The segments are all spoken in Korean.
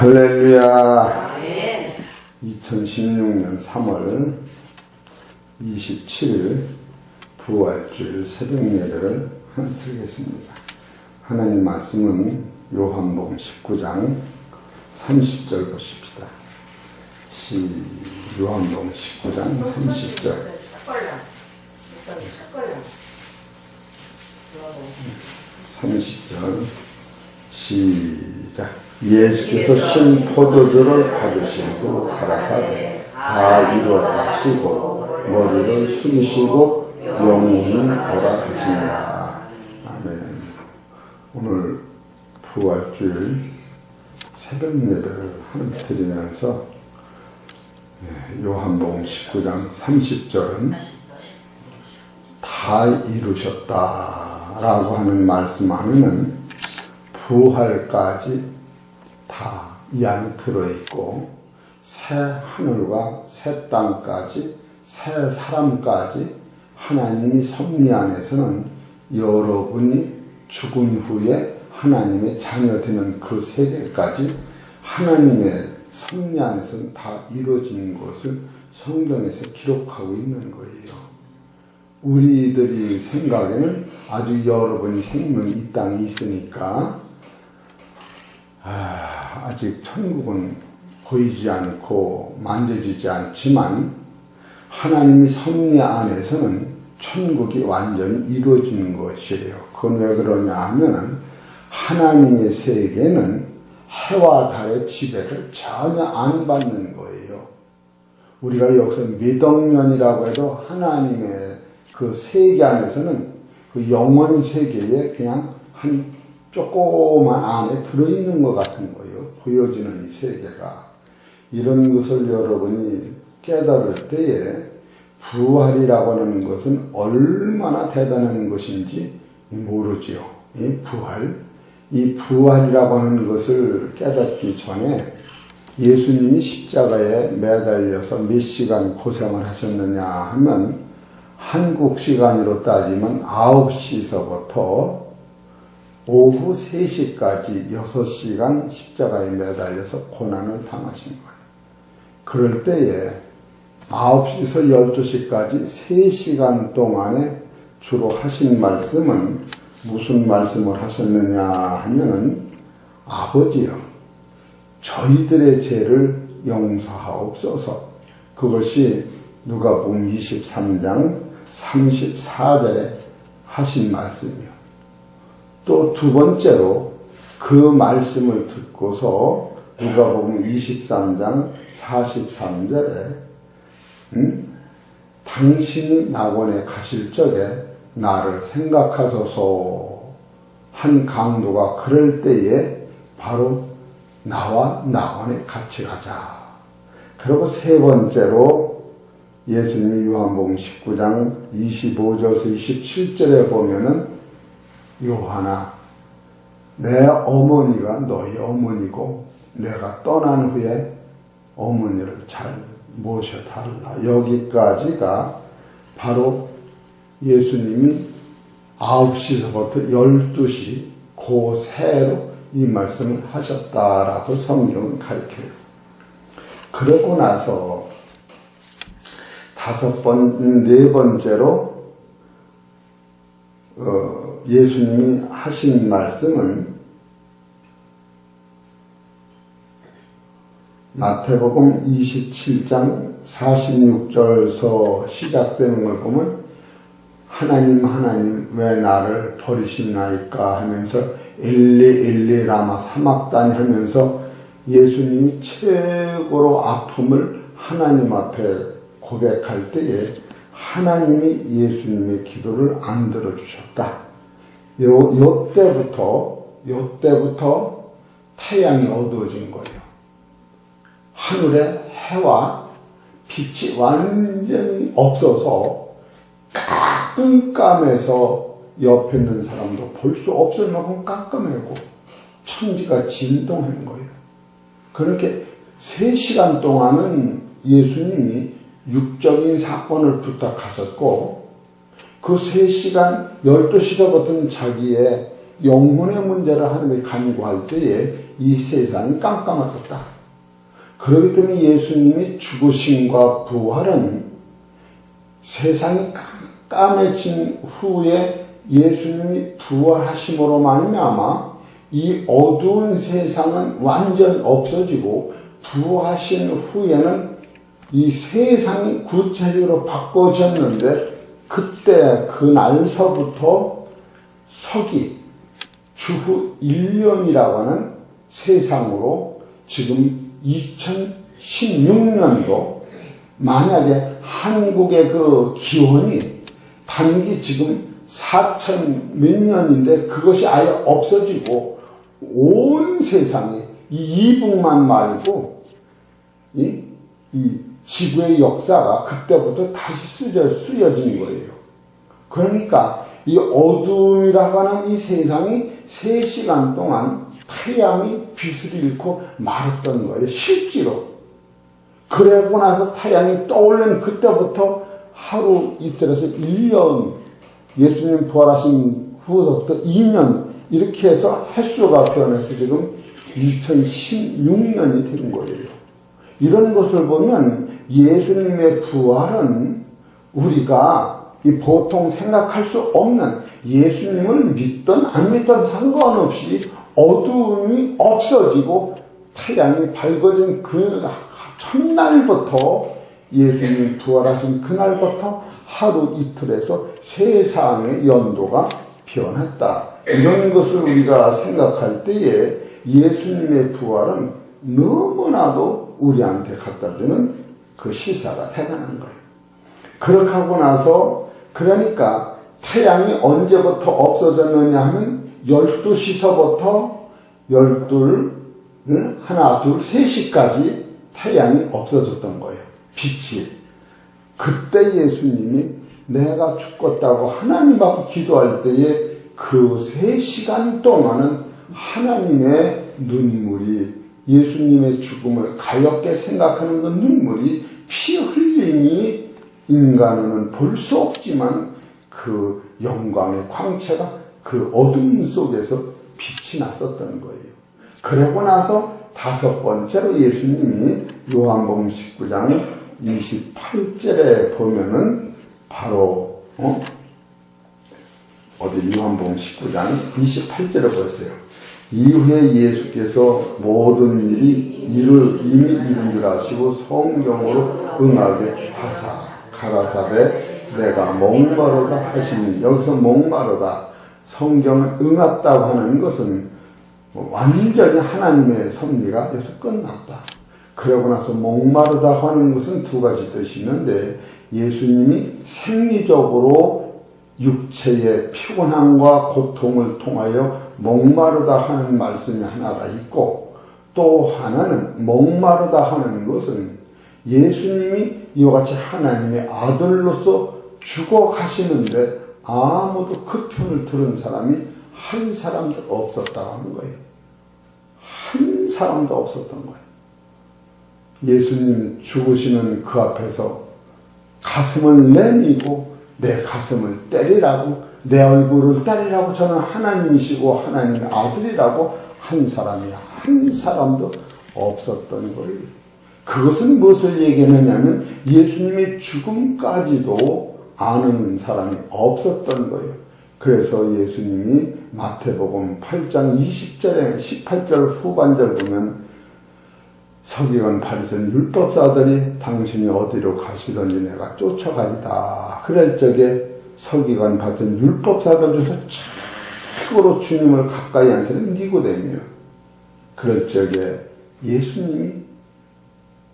할렐루야. 2016년 3월 27일 부활주일 새벽 예배를 드리겠습니다. 하나님 말씀은 요한복음 19장 30절 보십시다. 요한복음 19장 30절. 30절 시작. 예수께서 신 포도주를 받으시고 가라사대 다 이루었다 하시고 머리를 숙이시고 영혼은 오라 하시니라. 아멘. 오늘 부활주일 새벽 예배를 드리면서 요한복음 19장 30절은 다 이루셨다라고 하는 말씀 안에는 부활까지 다 이 안에 들어있고 새 하늘과 새 땅까지 새 사람까지 하나님이 섭리 안에서는 여러분이 죽은 후에 하나님의 자녀 되는 그 세계까지 하나님의 섭리 안에서는 다 이루어진 것을 성경에서 기록하고 있는 거예요. 우리들이 생각에는 아주 여러분이 생명 이 땅에 있으니까 아직 천국은 보이지 않고 만져지지 않지만 하나님의 섭리 안에서는 천국이 완전히 이루어지는 것이에요. 그건 왜 그러냐 하면 하나님의 세계는 해와 달의 지배를 전혀 안 받는 거예요. 우리가 여기서 몇억 년이라고 해도 하나님의 그 세계 안에서는 그 영원 세계에 그냥 한 조그만 안에 들어있는 것 같은 거예요. 보여지는 이 세계가. 이런 것을 여러분이 깨달을 때에 부활이라고 하는 것은 얼마나 대단한 것인지 모르지요. 이 부활이라고 하는 것을 깨닫기 전에 예수님이 십자가에 매달려서 몇 시간 고생을 하셨느냐 하면 한국 시간으로 따지면 9시서부터 오후 3시까지 6시간 십자가에 매달려서 고난을 당하신 거예요. 그럴 때에 9시에서 12시까지 3시간 동안에 주로 하신 말씀은 무슨 말씀을 하셨느냐 하면은 아버지여 저희들의 죄를 용서하옵소서. 그것이 누가복음 23장 34절에 하신 말씀이요. 또 두 번째로 그 말씀을 듣고서 누가복음 23장 43절에 당신이 낙원에 가실 적에 나를 생각하소서 한 강도가 그럴 때에 바로 나와 낙원에 같이 가자. 그리고 세 번째로 예수님이 요한복음 19장 25절에서 27절에 보면은 요한아 내 어머니가 너희 어머니고 내가 떠난 후에 어머니를 잘 모셔달라. 여기까지가 바로 예수님이 9시서부터 12시 그 새로 이 말씀을 하셨다라고 성경은 가르쳐요. 그러고 나서 네 번째로 예수님이 하신 말씀은 마태복음 27장 46절에서 시작되는 걸 보면 하나님 왜 나를 버리시나이까 하면서 엘리 라마 사막다니 하면서 예수님이 최고로 아픔을 하나님 앞에 고백할 때에 하나님이 예수님의 기도를 안 들어주셨다. 요때부터 태양이 어두워진 거예요. 하늘에 해와 빛이 완전히 없어서 깜깜해서 옆에 있는 사람도 볼 수 없을 만큼 깜깜하고 천지가 진동한 거예요. 그렇게 3시간 동안은 예수님이 육적인 사건을 부탁하셨고 그 3시간 12시서부터는 자기의 영혼의 문제를 하나님께 간구할 때에 이 세상이 깜깜해졌다. 그렇기 때문에 예수님이 죽으심과 부활은 세상이 깜깜해진 후에 예수님이 부활하심으로 말미암아 이 어두운 세상은 완전 없어지고 부활하신 후에는 이 세상이 구체적으로 바꿔졌는데 그때 그날서부터 서기 주후 1년이라고 하는 세상으로 지금 2016년도 만약에 한국의 그 기원이 단기 지금 4천 몇 년인데 그것이 아예 없어지고 온 세상이 이 이북만 말고 이 지구의 역사가 그때부터 다시 쓰여진 거예요. 그러니까 이 어둠이라고 하는 이 세상이 3시간 동안 태양이 빛을 잃고 말았던 거예요. 실제로. 그러고 나서 태양이 떠오른 그때부터 하루 이틀에서 1년, 예수님 부활하신 후부터 2년 이렇게 해서 횟수가 변해서 지금 2016년이 된 거예요. 이런 것을 보면 예수님의 부활은 우리가 보통 생각할 수 없는, 예수님을 믿든 안 믿든 상관없이 어두움이 없어지고 태양이 밝아진 그 첫날부터, 예수님이 부활하신 그날부터 하루 이틀에서 세상의 연도가 변했다. 이런 것을 우리가 생각할 때에 예수님의 부활은 너무나도 우리한테 갖다 주는 그 시사가 대단한 거예요. 그렇게 하고 나서, 그러니까 태양이 언제부터 없어졌느냐 하면 12시서부터 12, 하나, 둘, 3시까지 태양이 없어졌던 거예요. 빛이. 그때 예수님이 내가 죽겠다고 하나님 앞에 기도할 때에 그 3시간 동안은 하나님의 눈물이, 예수님의 죽음을 가엾게 생각하는 그 눈물이, 피 흘림이 인간은 볼 수 없지만 그 영광의 광채가 그 어둠 속에서 빛이 났었던 거예요. 그러고 나서 5번째로 예수님이 요한복음 19장 28절에 보면은 바로 어디 요한복음 19장 28절에 보세요. 이후에 예수께서 모든 일이 이미 이룬 줄 아시고 성경으로 응하게 하사 가라사대 내가 목마르다 하시니, 여기서 목마르다, 성경을 응했다고 하는 것은 완전히 하나님의 섭리가 여기서 끝났다. 그러고 나서 목마르다 하는 것은 2가지 뜻이 있는데, 예수님이 생리적으로 육체의 피곤함과 고통을 통하여 목마르다 하는 말씀이 하나가 있고, 또 하나는 목마르다 하는 것은 예수님이 이와 같이 하나님의 아들로서 죽어가시는데 아무도 그 편을 들은 사람이 한 사람도 없었다고 하는 거예요. 한 사람도 없었던 거예요. 예수님 죽으시는 그 앞에서 가슴을 내밀고 내 가슴을 때리라고, 내 얼굴을 때리라고, 저는 하나님이시고 하나님의 아들이라고 한 사람이 한 사람도 없었던 거예요. 그것은 무엇을 얘기하느냐면 예수님의 죽음까지도 아는 사람이 없었던 거예요. 그래서 예수님이 마태복음 8장 20절에 18절 후반절 보면 서기관 바리새인 율법사들이 당신이 어디로 가시든지 내가 쫓아가리다. 그럴 적에 서기관 바리새인 율법사들 중에서 최고로 주님을 가까이 한 사람이 니고데모요. 그럴 적에 예수님이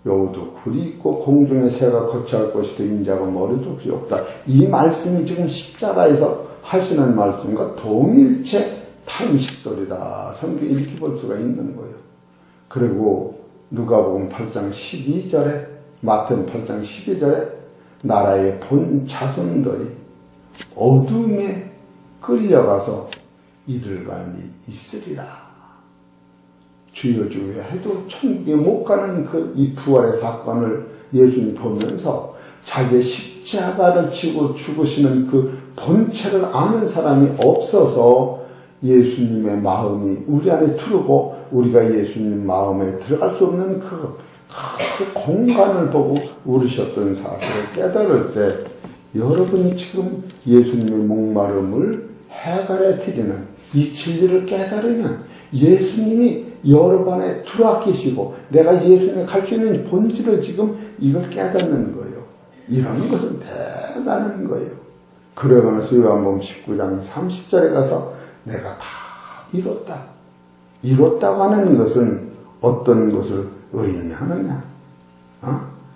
여우도 굴이 있고 공중의 새가 거처할 것이도 인자가 머리도 없이 없다. 이 말씀이 지금 십자가에서 하시는 말씀과 동일체 탄식소리다. 성경 읽혀볼 수가 있는 거예요. 그리고 누가복음 8장 12절에, 마태복음 8장 12절에 나라의 본 자손들이 어둠에 끌려가서 이들간이 있으리라. 주여 주여 해도 천국에 못 가는 이 부활의 사건을 예수님 보면서 자기의 십자가를 지고 죽으시는 그 본체를 아는 사람이 없어서 예수님의 마음이 우리 안에 들고 우리가 예수님 마음에 들어갈 수 없는 그 공간을 보고 울으셨던 사실을 깨달을 때 여러분이 지금 예수님의 목마름을 해결해 드리는 이 진리를 깨달으면 예수님이 여러분 안에 들어와 계시고 내가 예수님에 갈 수 있는 본질을 지금 이걸 깨닫는 거예요. 이런 것은 대단한 거예요. 그러고 나서 요한복음 19장 30절에 가서 내가 다 이뤘다. 이뤘다고 하는 것은 어떤 것을 의미하느냐?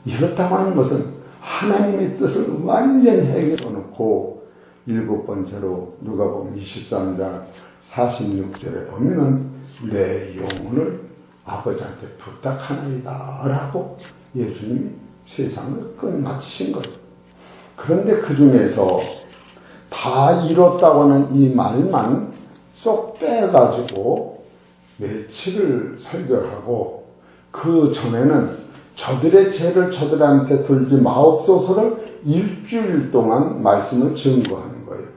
이뤘다고 하는 것은 하나님의 뜻을 완전히 해결해 놓고 일곱 번째로 누가복음 23장 46절에 보면은 내 영혼을 아버지한테 부탁하나이다 라고 예수님이 세상을 끝마치신 거예요. 그런데 그 중에서 다 이뤘다고 하는 이 말만 쏙 빼가지고 며칠을 설교하고 그 전에는 저들의 죄를 저들한테 돌지 마옵소서를 일주일 동안 말씀을 증거하는 거예요.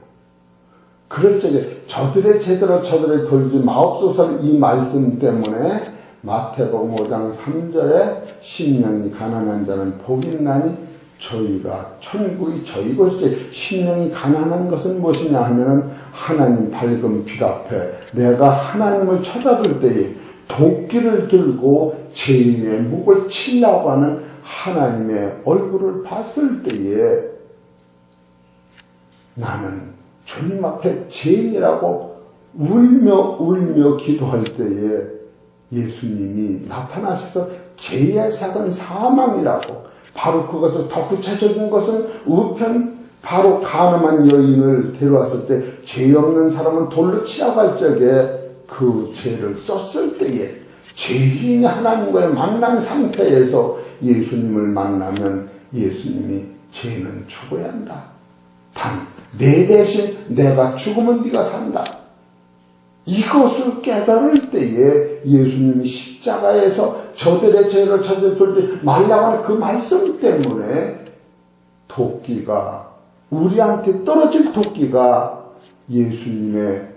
그럴 적에 저들의 죄대로 저들의 돌지 마옵소서 이 말씀 때문에 마태복음 5장 3절에 심령이 가난한 자는 복이 있나니 저희가 천국이 저희 것이지. 심령이 가난한 것은 무엇이냐 하면은 하나님 밝은 빛 앞에 내가 하나님을 쳐다볼 때에 도끼를 들고 죄인의 목을 치려고 하는 하나님의 얼굴을 봤을 때에 나는 주님 앞에 죄인이라고 울며 기도할 때에 예수님이 나타나셔서 죄의 삭은 사망이라고, 바로 그것을 더 구체적인 것은 우편 바로 가늠한 여인을 데려왔을 때 죄 없는 사람은 돌로 치라고 할 적에 그 죄를 썼을 때에 죄인이 하나님과의 만난 상태에서 예수님을 만나면 예수님이 죄는 죽어야 한다. 단 내 대신 내가 죽으면 네가 산다. 이것을 깨달을 때에 예수님이 십자가에서 저들의 죄를 저들 돌지 말라고 하는 그 말씀 때문에 도끼가, 우리한테 떨어질 도끼가 예수님의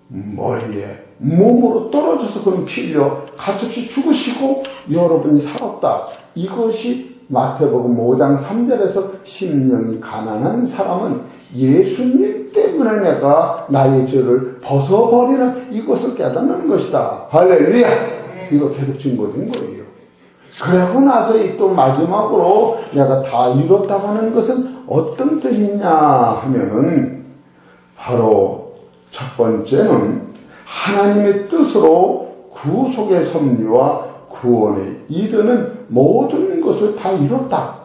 머리에 몸으로 떨어져서 그럼 피 흘려 가차없이 죽으시고 여러분이 살았다. 이것이 마태복음 5장 3절에서 심령이 가난한 사람은 예수님 때문에 내가 나의 죄를 벗어버리는 이것을 깨닫는 것이다. 할렐루야! 이거 계속 증거된 거예요. 그러고 나서 또 마지막으로 내가 다 이뤘다고 하는 것은 어떤 뜻이냐 하면은 바로 첫 번째는 하나님의 뜻으로 구속의 섭리와 구원에 이르는 모든 것을 다 이뤘다.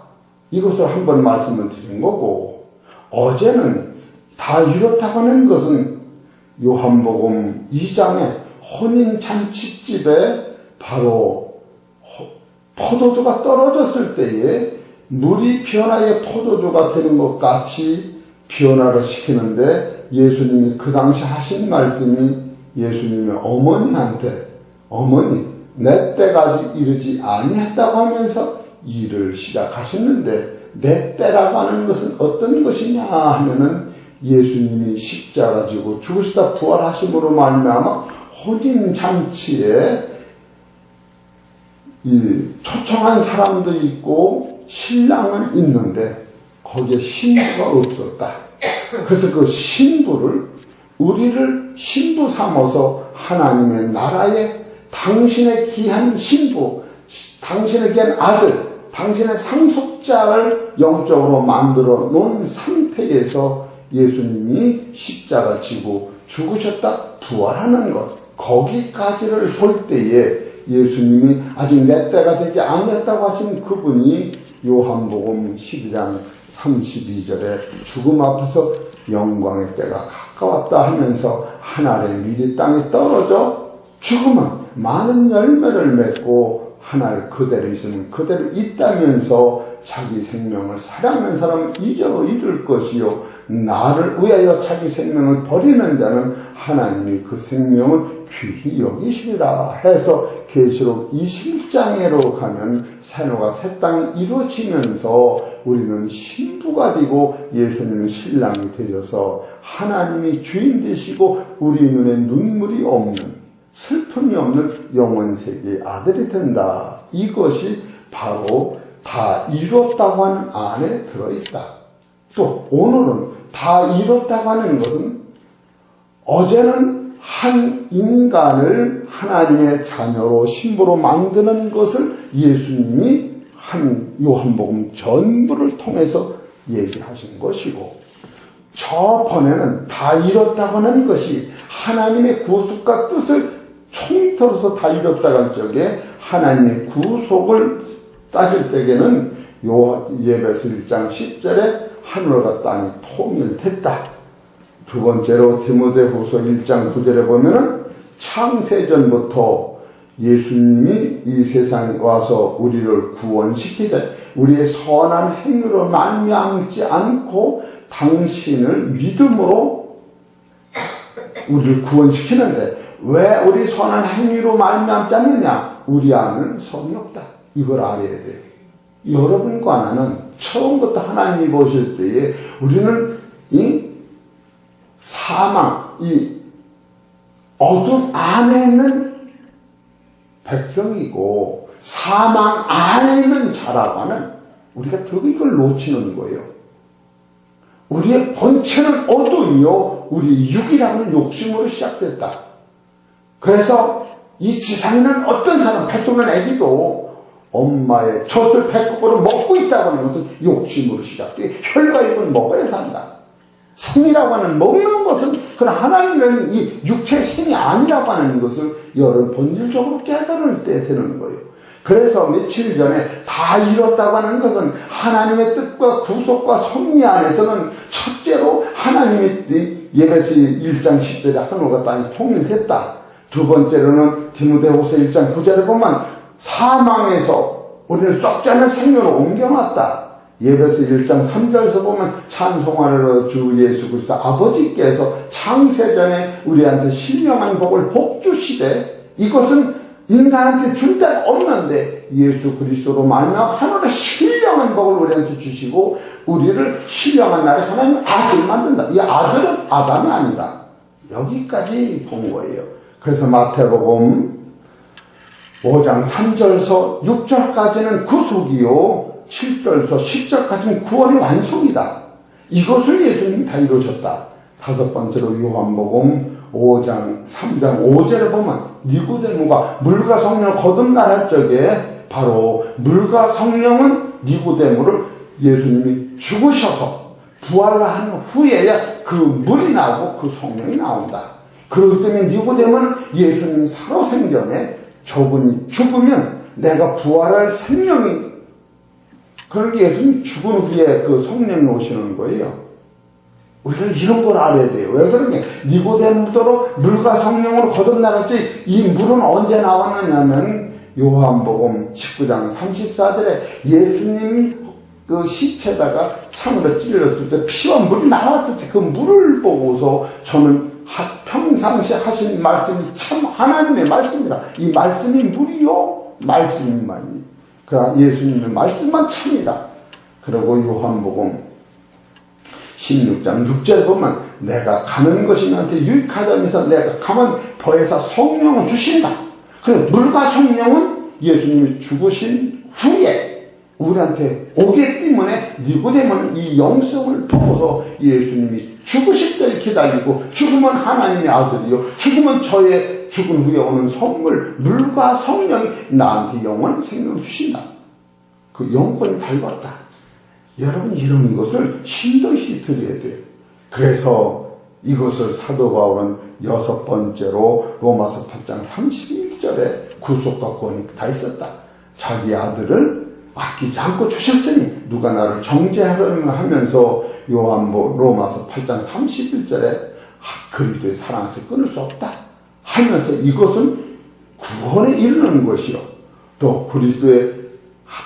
이것을 한번 말씀을 드린 거고, 어제는 다 이뤘다고 하는 것은 요한복음 2장의 혼인잔치집에 바로 포도주가 떨어졌을 때에 물이 변화의 포도주가 되는 것 같이 변화를 시키는데, 예수님이 그 당시 하신 말씀이 예수님의 어머니한테, 어머니 내 때가 아직 이르지 아니했다고 하면서 일을 시작하셨는데, 내 때라고 하는 것은 어떤 것이냐 하면은 예수님이 십자가 지고 죽으시다 부활하심으로 말미암아 혼인잔치에 이 초청한 사람도 있고 신랑은 있는데 거기에 신부가 없었다. 그래서 그 신부를, 우리를 신부 삼아서 하나님의 나라에 당신의 귀한 신부, 당신의 귀한 아들, 당신의 상속자를 영적으로 만들어 놓은 상태에서 예수님이 십자가 지고 죽으셨다 부활하는 것, 거기까지를 볼 때에 예수님이 아직 내 때가 되지 않았다고 하신 그분이 요한복음 12장 32절에 죽음 앞에서 영광의 때가 가까웠다 하면서 하늘의 미리 땅에 떨어져 죽으면 많은 열매를 맺고 하늘 그대로 있으면 그대로 있다면서 자기 생명을 사랑하는 사람은 이대로 이룰 것이요, 나를 위하여 자기 생명을 버리는 자는 하나님이 그 생명을 귀히 여기시리라 해서 계시록 21장으로 가면 새노가 새 땅이 이루어지면서 우리는 신부가 되고 예수님은 신랑이 되셔서 하나님이 주인 되시고 우리 눈에 눈물이 없는, 슬픔이 없는 영원세계의 아들이 된다. 이것이 바로 다 이뤘다고 하는 안에 들어있다. 또 오늘은 다 이뤘다고 하는 것은 어제는 한 인간을 하나님의 자녀로 신부로 만드는 것을 예수님이 한 요한복음 전부를 통해서 얘기하신 것이고, 저번에는 다 이뤘다고 하는 것이 하나님의 구속과 뜻을 총틀어서 다 이뤘다고 한 적에 하나님의 구속을 따질 때에는 예배서 1장 10절에 하늘과 땅이 통일됐다. 두 번째로 디모데후서 1장 9절에 보면은 창세전부터 예수님이 이 세상에 와서 우리를 구원시키되 우리의 선한 행위로 말미암지 않고 당신을 믿음으로 우리를 구원시키는데, 왜 우리 선한 행위로 말미암지 않느냐? 우리 안에는 성이 없다. 이걸 알아야 돼요. 여러분과 나는 처음부터 하나님이 보실 때에 우리는 이 사망, 이 어둠 안에 있는 백성이고 사망 안에 있는 자라고 하는, 우리가 들고 이걸 놓치는 거예요. 우리의 본체는 어둠이요, 우리 육이라고 하는 욕심으로 시작됐다. 그래서 이 지상에는 어떤 사람, 백종원 애기도 엄마의 젖을 배꼽으로 먹고 있다고 하는 것은 욕심으로 시작돼. 혈과 육을 먹어야 산다. 생이라고 하는 먹는 것은 그런 하나님의 이 육체의 생이 아니라고 하는 것을 여러분 본질적으로 깨달을 때 되는 거예요. 그래서 며칠 전에 다 이뤘다고 하는 것은 하나님의 뜻과 구속과 섭리 안에서는 첫째로 하나님의 예배서 1장 10절에 하늘과 땅이 통일됐다. 두 번째로는 디모데후서 1장 9절에 보면 사망에서 우리는 썩지 않은 생명으로 옮겨놨다. 예배서 1장 3절에서 보면 찬송하리라 주 예수 그리스도 아버지께서 창세전에 우리한테 신령한 복을 복주시되, 이것은 인간한테 줄 데가 없는데 예수 그리스도로 말미암아 하늘의 신령한 복을 우리한테 주시고 우리를 신령한 날에 하나님 아들 만든다. 이 아들은 아담이 아니다. 여기까지 본 거예요. 그래서 마태복음 5장 3절에서 6절까지는 구속이요, 7절에서 10절까지는 구원의 완성이다. 이것을 예수님이 다 이루셨다. 다섯 번째로 요한복음 5장 3장 5절에 보면 니고데모가 물과 성령을 거듭나갈 적에 바로 물과 성령은 니고데모를 예수님이 죽으셔서 부활한 후에야 그 물이 나오고 그 성령이 나온다. 그렇기 때문에 니고데모는 예수님이 살아생전에 저분이 죽으면 내가 부활할 생명이, 그렇게 예수님이 죽은 후에 그 성령이 오시는 거예요. 우리가 이런 걸 알아야 돼요. 왜 그러냐? 니고데모도 물과 성령으로 거듭나갔지, 이 물은 언제 나왔느냐면 요한복음 19장 34절에 예수님 그 시체다가 창으로 찔렸을 때 피와 물이 나왔을 때 그 물을 보고서 저는 평상시 하신 말씀이 참 하나님의 말씀이다. 이 말씀이 물이요, 말씀만이. 그러나 예수님의 말씀만 참이다. 그리고 요한복음 16장 6절에 보면 내가 가는 것이 나한테 유익하다면서 내가 가면 더해서 성령을 주신다. 그래서 물과 성령은 예수님이 죽으신 후에 우리한테 오기 때문에 니고데모는 이 영성을 보고서 예수님이 죽으실 때를 기다리고, 죽으면 하나님의 아들이요, 죽으면 저의 죽은 후에 오는 선물 물과 성령이 나한테 영원한 생명을 주신다. 그 영권이 달렸다. 여러분, 이런 것을 신도시 드려야 돼요. 그래서 이것을 사도 바울은 여섯 번째로 로마서 8장 31절에 구속과 구원이 다 있었다. 자기 아들을 아끼지 않고 주셨으니 누가 나를 정죄하려면 하면서 로마서 8장 31절에 그리스도의 사랑에서 끊을 수 없다 하면서 이것은 구원에 이르는 것이요, 또 그리스도의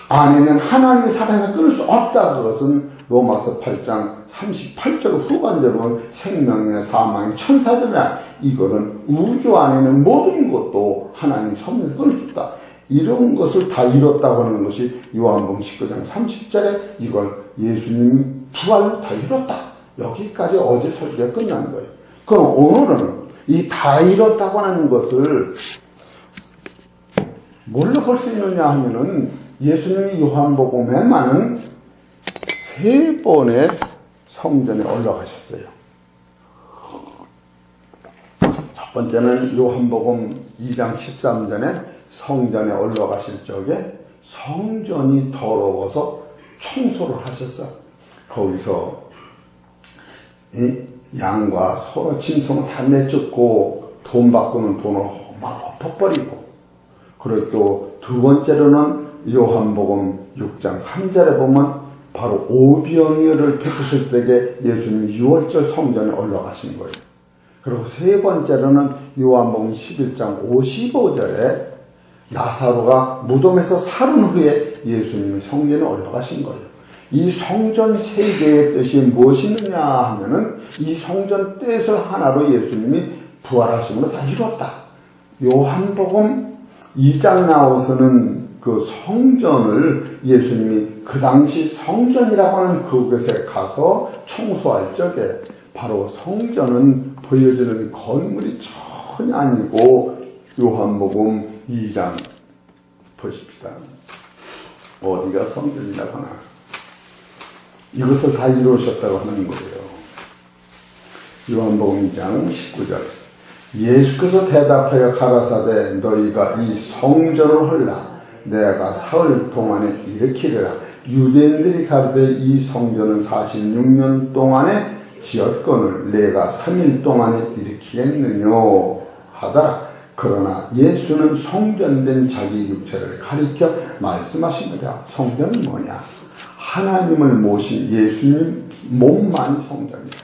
안에는 하나님의 사랑에서 끊을 수 없다. 그것은 로마서 8장 38절 후반절은 생명이나 사망이 천사들이나 이거는 우주 안에 있는 모든 것도 하나님 섭리에서 끊을 수 없다. 이런 것을 다 이뤘다고 하는 것이 요한복음 19장 30절에 이걸 예수님이 부활로 다 이뤘다. 여기까지 어제 설교가 끝난 거예요. 그럼 오늘은 이 다 이뤘다고 하는 것을 뭘로 볼 수 있느냐 하면은 예수님이 요한복음에만은 3번의 성전에 올라가셨어요. 첫 번째는 요한복음 2장 13절에 성전에 올라가실 적에 성전이 더러워서 청소를 하셨어. 거기서 이 양과 서로 짐승을 다 내쫓고 돈 바꾸는 돈을 막 엎어버리고, 그리고 또 두 번째로는 요한복음 6장 3절에 보면 바로 오병이어를 베푸실 때에 예수님이 6월절 성전에 올라가신 거예요. 그리고 세 번째로는 요한복음 11장 55절에 나사로가 무덤에서 살은 후에 예수님이 성전에 올라가신 거예요. 이 성전 세 개의 뜻이 무엇이느냐 하면은 이 성전 뜻을 하나로 예수님이 부활하심으로 다 이뤘다. 요한복음 2장 나와서는 그 성전을 예수님이 그 당시 성전이라고 하는 그곳에 가서 청소할 적에 바로 성전은 보여지는 건물이 전혀 아니고, 요한복음 2장 보십시다. 어디가 성전이라고 하나. 이것을 다 이루셨다고 하는 거예요. 요한복음 2장 19절. 예수께서 대답하여 가라사대 너희가 이 성전을 헐라. 내가 사흘 동안에 일으키리라. 유대인들이 가르되 이 성전은 46년 동안에 지었거늘 내가 3일 동안에 일으키겠느뇨 하더라. 그러나 예수는 성전된 자기 육체를 가리켜 말씀하시느라. 성전은 뭐냐? 하나님을 모신 예수님 몸만이 성전이다.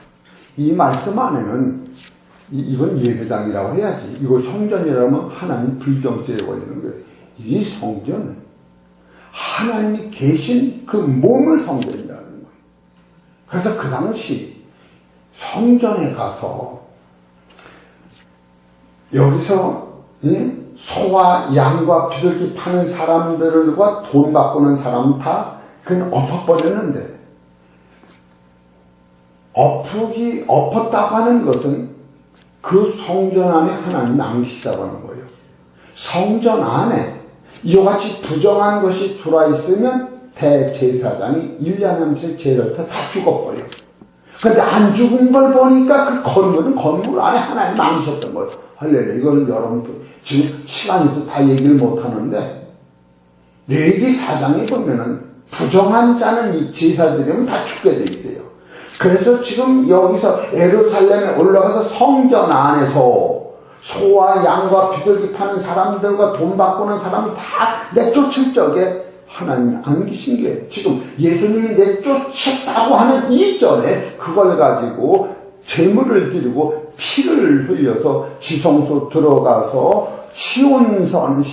이 말씀 안에는 이건 예배당이라고 해야지. 이거 성전이라면 하나님 불경죄에 걸리는 거예요. 이 성전은 하나님이 계신 그 몸을 성전이라는 거예요. 그래서 그 당시 성전에 가서 여기서 소와 양과 비둘기 파는 사람들과 돈 바꾸는 사람 다 그냥 엎어버렸는데, 엎었다고 하는 것은 그 성전 안에 하나님이 안 계시다고 하는 거예요. 성전 안에 이와 같이 부정한 것이 들어있으면 대제사장이 1년에 한 번씩 죄를 다 죽어버려. 그런데 안 죽은 걸 보니까 그 건물은 건물 안에 하나님 안 계셨던 거예요. 할렐루야. 이걸 여러분 지금 시간에서 다 얘기를 못하는데, 레위기 4장에 보면은 부정한 자는 이 제사드리면 다 죽게 돼 있어요. 그래서 지금 여기서 예루살렘에 올라가서 성전 안에서 소와 양과 비둘기 파는 사람들과 돈 바꾸는 사람 다 내쫓을 적에 하나님이 안 계신 게, 지금 예수님이 내쫓았다고 하는 이전에 그걸 가지고 제물을 드리고 피를 흘려서 지성소 들어가서 시온소라는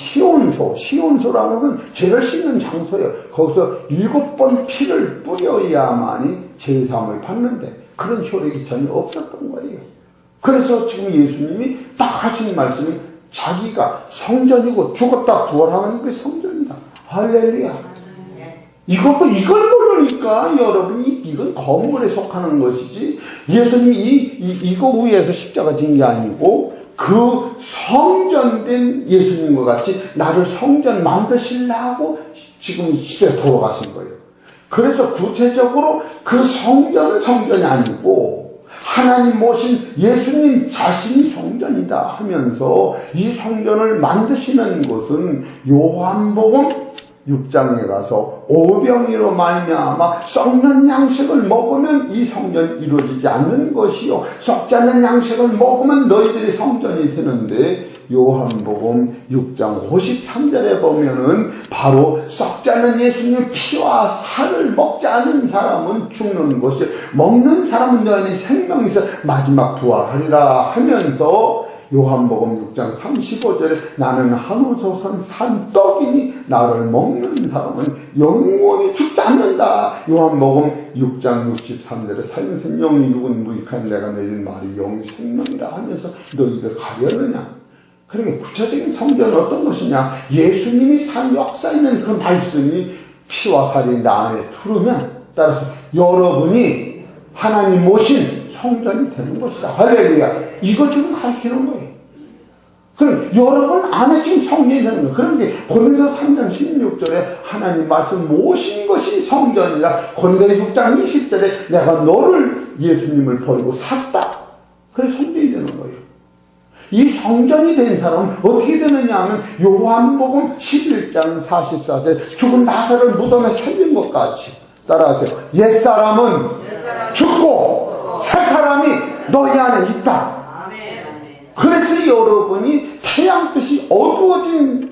건 죄를 씻는 장소예요. 거기서 7번 피를 뿌려야만이 제사함을 받는데 그런 효력이 전혀 없었던 거예요. 그래서 지금 예수님이 딱 하신 말씀이 자기가 성전이고 죽었다 부활하는 게 성전이다. 할렐루야. 이걸 모르니까 여러분이 이건 건물에 속하는 것이지, 예수님이 이거 위에서 십자가 진 게 아니고 그 성전된 예수님과 같이 나를 성전 만드시려고 지금 시대에 돌아가신 거예요. 그래서 구체적으로 그 성전은 성전이 아니고 하나님 모신 예수님 자신이 성전이다 하면서 이 성전을 만드시는 것은 요한복음 6장에 가서 오병이로 말미암아 썩는 양식을 먹으면 이 성전이 이루어지지 않는 것이요 썩지 않는 양식을 먹으면 너희들이 성전이 되는데, 요한복음 6장 53절에 보면은 바로 썩지 않는 예수님의 피와 살을 먹지 않은 사람은 죽는 것이, 먹는 사람은 너희는 생명이 있어 마지막 부활하리라 하면서 요한복음 6장 35절에 나는 한우소선 산떡이니 나를 먹는 사람은 영원히 죽지 않는다. 요한복음 6장 63절에 살면서 영이 죽은 무익한 내가 내린 말이 영이 생명이라 하면서 너희들 가려느냐. 그러니까 구체적인 성전은 어떤 것이냐, 예수님이 산 역사 있는 그 말씀이 피와 살이 나 안에 들으면 따라서 여러분이 하나님 모신 성전이 되는 것이다. 할렐루야. 이거 지금 가르치는 거예요. 그럼 여러분 안에 지금 성전이 되는 거예요. 그런데 고린도 3장 16절에 하나님 말씀 모신 것이 성전이라. 고린도 6장 20절에 내가 너를 예수님을 버리고 샀다. 그래서 성전이 되는 거예요. 이 성전이 된 사람은 어떻게 되느냐 하면 요한복음 11장 44절 죽은 나사를 무덤에 살린 것 같이 따라하세요. 옛사람은 죽고 새 사람이 너희 안에 있다. 그래서 여러분이 태양빛이 어두워진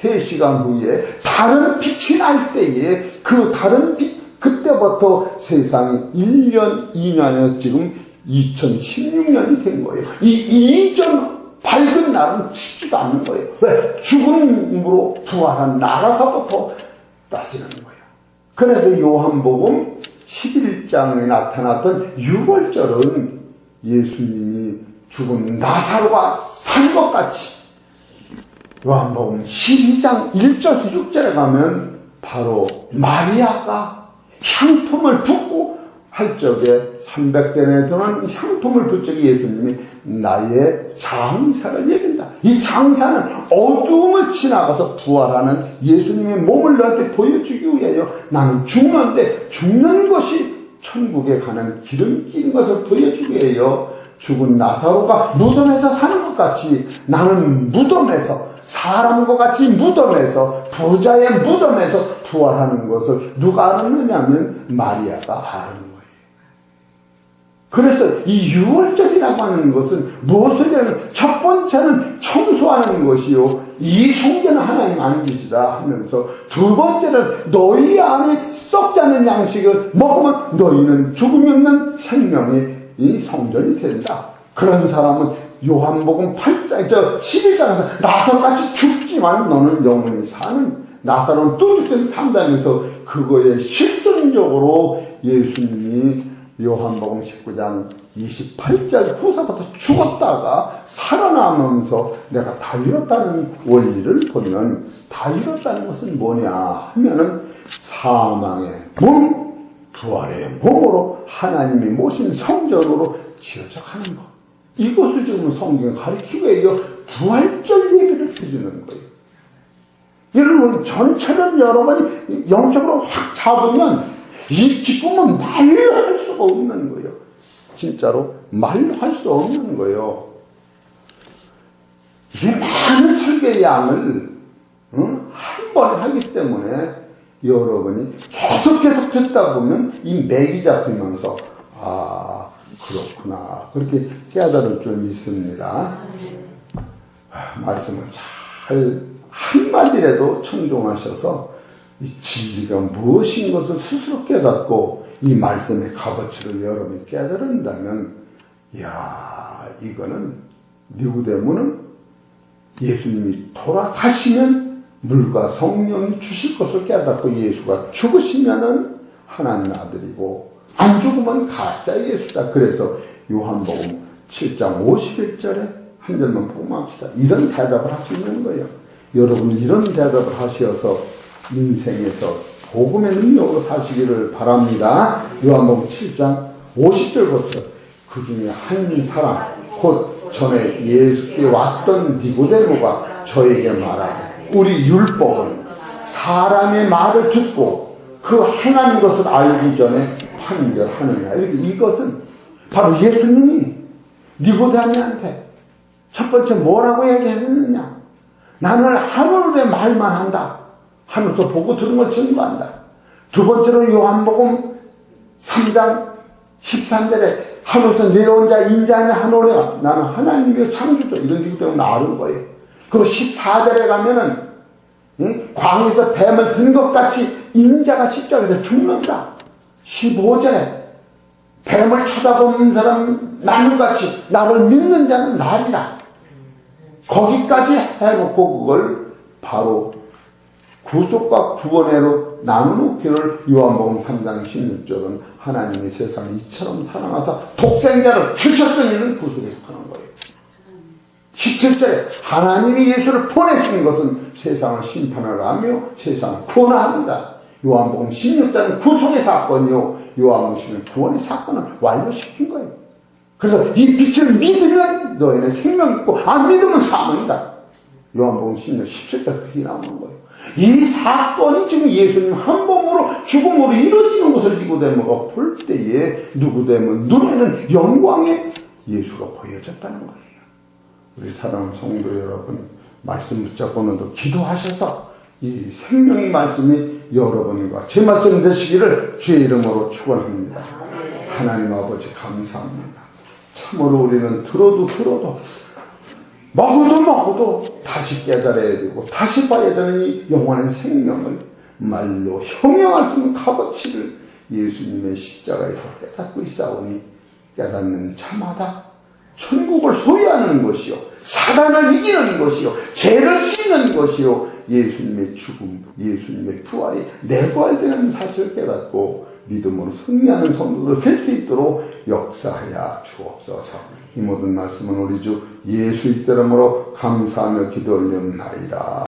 3시간 후에 다른 빛이 날 때에 그 다른 빛, 그때부터 세상이 1년, 2년에 지금 2016년이 된 거예요. 이 이전 밝은 날은 치지도 않는 거예요. 왜? 죽음으로 부활한 나라서부터 따지는 거예요. 그래서 요한복음 11장에 나타났던 6월절은 예수님이 죽은 나사로가 산 것 같이 요한복음 12장 1절에서 6절에 가면 바로 마리아가 향품을 붓고 할 적에 300대에 드는 향품을 붓 적에 예수님이 나의 장사를 얘긴다. 이 장사는 어두움을 지나가서 부활하는 예수님의 몸을 너한테 보여주기 위하여 나는 죽는데 죽는 것이 천국에 가는 기름길인 것을 보여주기 위하여 죽은 나사로가 무덤에서 사는 것 같이 나는 무덤에서 사람과 같이 무덤에서 부자의 무덤에서 부활하는 것을 누가 알았느냐면 마리아가 아는 거예요. 그래서 이 6월절이라고 하는 것은 무엇을 하는 첫 번째는 청소하는 것이요 이 성전은 하나님 아니시다 하면서 두 번째는 너희 안에 썩지 않은 양식을 먹으면 너희는 죽음이 없는 생명이 이 성전이 된다. 그런 사람은 요한복음 8장 11장에서 나사로같이 죽지만 너는 영원히 사는 나사로는 또 죽든 산다면서 그거에 실존적으로 예수님이 요한복음 19장 28절 후서부터 죽었다가 살아나면서 내가 다 이뤘다는 원리를 보면 다 이뤘다는 것은 뭐냐 하면은 사망의 몸 부활의 몸으로 하나님이 모신 성전으로 지어져 가는 것. 이것을 지금 성경에 가르치고 해요. 부활절 얘기를 해주는 거예요. 여러분 전체를 여러분이 영적으로 확 잡으면 이 기쁨은 말로 할 수가 없는 거예요. 진짜로 말로 할 수 없는 거예요. 이 많은 설교의 양을 한 번에 하기 때문에 여러분이 계속 듣다 보면 이 맥이 잡히면서 아 그렇구나 그렇게 깨달을 줄 믿습니다. 말씀을 잘 한마디라도 청종하셔서 이 진리가 무엇인 것을 스스로 깨닫고 이 말씀의 값어치를 여러분이 깨달은다면 이야 이거는 니고데모는 예수님이 돌아가시면 물과 성령 주실 것을 깨닫고 예수가 죽으시면은 하나님 아들이고 안 죽으면 가짜 예수다. 그래서 요한복음 7장 51절에 한 절만 보고 합시다. 이런 대답을 할 수 있는 거예요. 여러분 이런 대답을 하셔서 인생에서 복음의 능력으로 사시기를 바랍니다. 요한복음 7장 50절부터 그 중에 한 사람 곧 전에 예수께 왔던 니고데모가 저에게 말하되 우리 율법은 사람의 말을 듣고 그 행한 것을 알기 전에 판결하느냐. 이것은 바로 예수님이 니고데모한테 첫 번째 뭐라고 얘기했느냐. 나는 하늘의 말만 한다 하면서 보고 들은 걸 증거한다. 두 번째로 요한복음 3장 13절에 하늘에서 내려온 자 인자냐 하노래가 나는 하나님의 창조주 이런 얘기 때문에 나오는 거예요. 그리고 14절에 가면은 광에서 뱀을 든 것 같이 인자가 십자가에서 죽는다. 15절에 뱀을 쳐다보는 사람 나무같이 나를 믿는 자는 나리라. 거기까지 해놓고 그걸 바로 구속과 구원으로 나누기를 요한복음 3장 16절은 하나님이 세상을 이처럼 사랑하사 독생자를 주셨으니 구속에 속하는 거예요. 17절에 하나님이 예수를 보내신 것은 세상을 심판을 하며 세상을 구원합니다. 요한복음 16장은 구속의 사건이요 요한복음 16장은 구원의 사건을 완료시킨 거예요. 그래서 이 빛을 믿으면 너희는 생명이 있고 안 믿으면 사망이다. 요한복음 10장 17절 그렇게 나오는 거예요. 이 사건이 지금 예수님 한 몸으로 죽음으로 이루어지는 것을 니고데모가 볼 때에 누구되면 눈에는 영광의 예수가 보여졌다는 거예요. 우리 사랑하는 성도 여러분, 말씀 붙잡고 오늘도 기도하셔서 이 생명의 말씀이 여러분과 제 말씀 되시기를 주의 이름으로 축원합니다. 하나님 아버지 감사합니다. 참으로 우리는 들어도 먹어도 다시 깨달아야 되고 다시 봐야 되는 이 영원한 생명을 말로 형용할 수 없는 값어치를 예수님의 십자가에서 깨닫고 있사오니 깨닫는 자마다 천국을 소유하는 것이요 사단을 이기는 것이요 죄를 씻는 것이요 예수님의 죽음, 예수님의 부활이 내 부활되는 사실을 깨닫고 믿음으로 승리하는 성도들 될 수 있도록 역사하여 주옵소서. 이 모든 말씀은 우리 주 예수 이름으로 감사하며 기도 올리옵나이다.